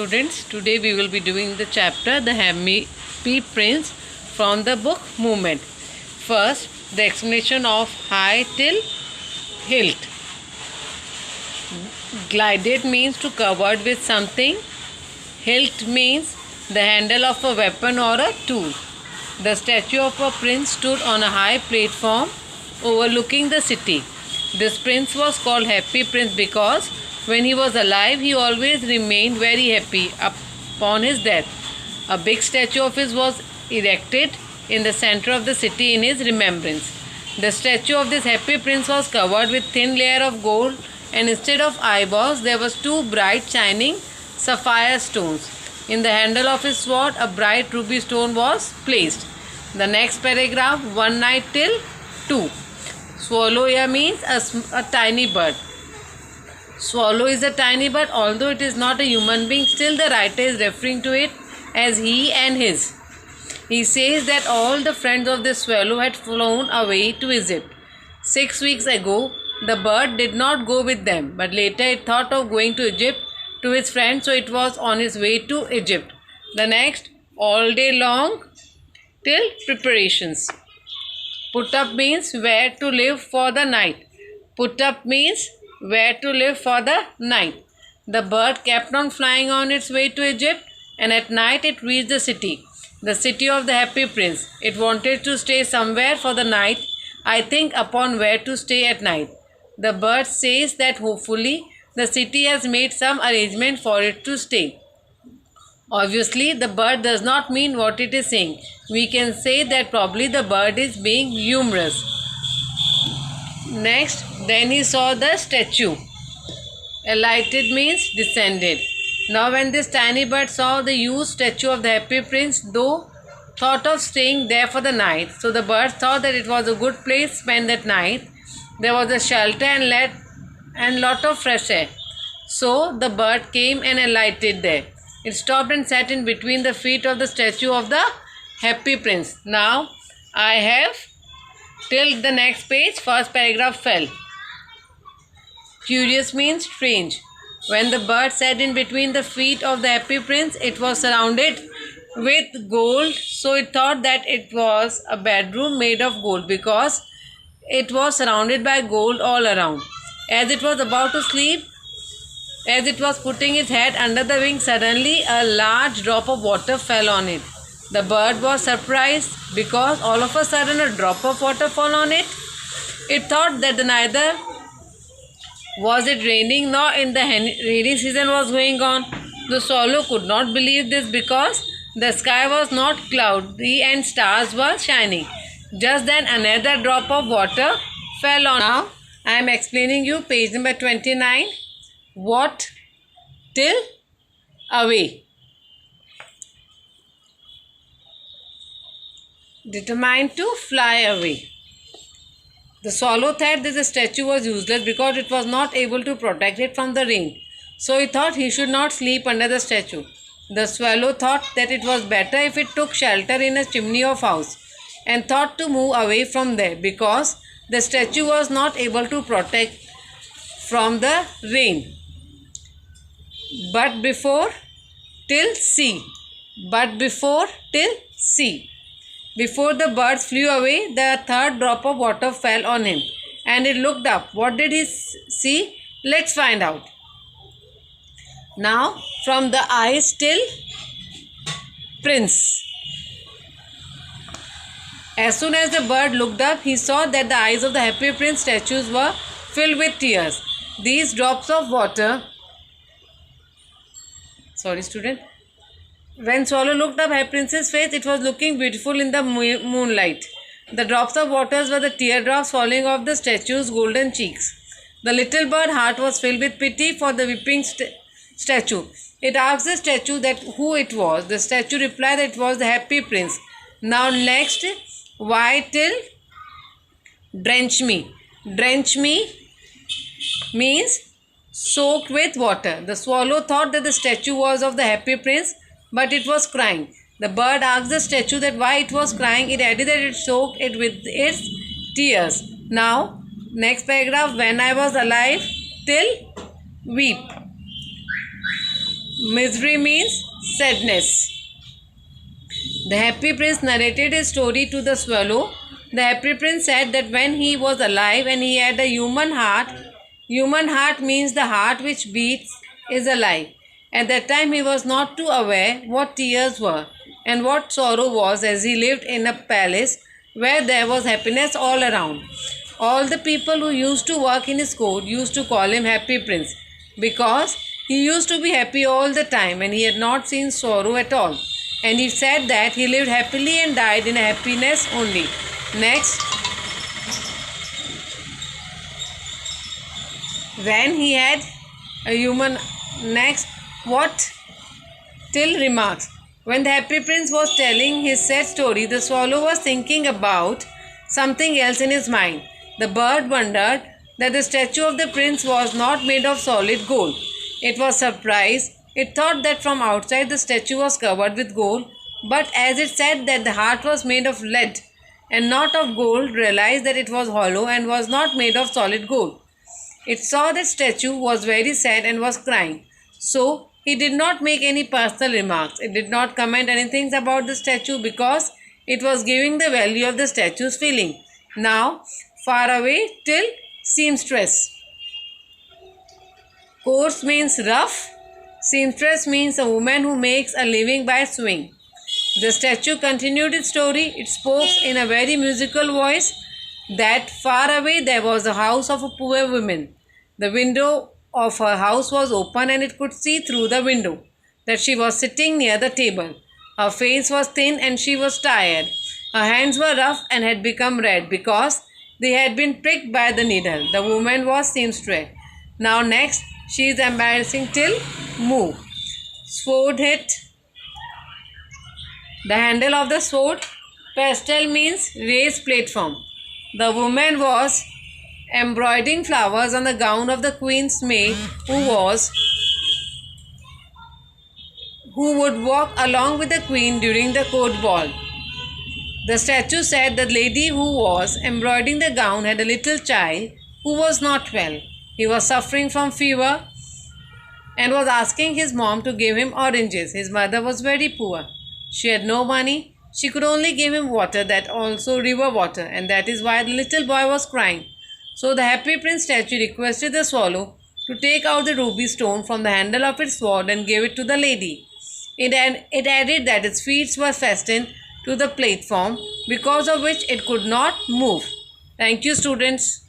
Students, today we will be doing the chapter The Happy Prince from the book Movement. First, the explanation of high till hilt. Glided means to covered with something. Hilt means the handle of a weapon or a tool. The statue of a prince stood on a high platform overlooking the city. This prince was called Happy Prince because when he was alive, he always remained very happy. Upon his death, a big statue of his was erected in the center of the city in his remembrance. The statue of this happy prince was covered with thin layer of gold, and instead of eyeballs, there was two bright shining sapphire stones. In the handle of his sword, a bright ruby stone was placed. The next paragraph, one night till two. Swallow here means a tiny bird. Swallow is a tiny bird, although it is not a human being, still the writer is referring to it as he and his. He says that all the friends of the swallow had flown away to Egypt. 6 weeks ago, the bird did not go with them, but later it thought of going to Egypt to its friends, so it was on its way to Egypt. The next, all day long till preparations. Put up means where to live for the night. Put up means where to live for the night. The bird kept on flying on its way to Egypt, and at night it reached the city of the happy prince. It wanted to stay somewhere for the night. I think upon where to stay at night. The bird says that hopefully the city has made some arrangement for it to stay. Obviously, the bird does not mean what it is saying. We can say that probably the bird is being humorous. Next, then he saw the statue. Alighted means descended. Now when this tiny bird saw the huge statue of the happy prince, though thought of staying there for the night. So the bird thought that it was a good place to spend that night. There was a shelter and lot of fresh air. So the bird came and alighted there. It stopped and sat in between the feet of the statue of the happy prince. Now I have till the next page, first paragraph fell. Curious means strange. When the bird sat in between the feet of the happy prince, it was surrounded with gold, so it thought that it was a bedroom made of gold because it was surrounded by gold all around. As it was about to sleep, as it was putting its head under the wing, suddenly a large drop of water fell on it. The bird was surprised because all of a sudden a drop of water fell on it. It thought that neither was it raining nor in the rainy season was going on. The swallow could not believe this because the sky was not cloudy and stars were shining. Just then another drop of water fell on. Now I am explaining you page number 29. What till away. Determined to fly away. The swallow thought that the statue was useless because it was not able to protect it from the rain. So he thought he should not sleep under the statue. The swallow thought that it was better if it took shelter in a chimney of house and thought to move away from there because the statue was not able to protect from the rain. But before till sea. Before the birds flew away, the third drop of water fell on him, and it looked up. What did he see? Let's find out. Now, from the eyes till prince. As soon as the bird looked up, he saw that the eyes of the happy prince statues were filled with tears. These drops of water. When swallow looked up happy prince's face, it was looking beautiful in the moonlight. The drops of waters were the teardrops falling off the statue's golden cheeks. The little bird heart was filled with pity for the weeping statue. It asked the statue that who it was. The statue replied that it was the happy prince. Now next, why till drench me. Drench me means soaked with water. The swallow thought that the statue was of the happy prince, but it was crying. The bird asked the statue that why it was crying. It added that it soaked it with its tears. Now, next paragraph, when I was alive till weep. Misery means sadness. The happy prince narrated his story to the swallow. The happy prince said that when he was alive and he had a human heart means the heart which beats is alive. At that time he was not too aware what tears were and what sorrow was, as he lived in a palace where there was happiness all around. All the people who used to work in his court used to call him Happy Prince because he used to be happy all the time and he had not seen sorrow at all. And he said that he lived happily and died in happiness only. Next, when he had a human. Next, what? Till remarks. When the happy prince was telling his sad story, the swallow was thinking about something else in his mind. The bird wondered that the statue of the prince was not made of solid gold. It was surprised. It thought that from outside the statue was covered with gold, but as it said that the heart was made of lead and not of gold, realized that it was hollow and was not made of solid gold. It saw that statue was very sad and was crying. So he did not make any personal remarks. It did not comment anything about the statue because it was giving the value of the statue's feeling. Now, far away till seamstress. Coarse means rough. Seamstress means a woman who makes a living by sewing. The statue continued its story. It spoke in a very musical voice that far away there was a house of a poor woman. The window of her house was open and it could see through the window that she was sitting near the table. Her face was thin and she was tired. Her hands were rough and had become red because they had been pricked by the needle. The woman was seamstress. Now next, she is embarrassing till move. Sword hit. The handle of the sword. Pestle means raised platform. The woman was embroidering flowers on the gown of the queen's maid who would walk along with the queen during the court ball. The statue said the lady who was embroidering the gown had a little child who was not well. He was suffering from fever and was asking his mom to give him oranges. His mother was very poor. She had no money. She could only give him water, that also river water, and that is why the little boy was crying. So the happy prince statue requested the swallow to take out the ruby stone from the handle of its sword and give it to the lady. It added that its feet were fastened to the platform, because of which it could not move. Thank you, students.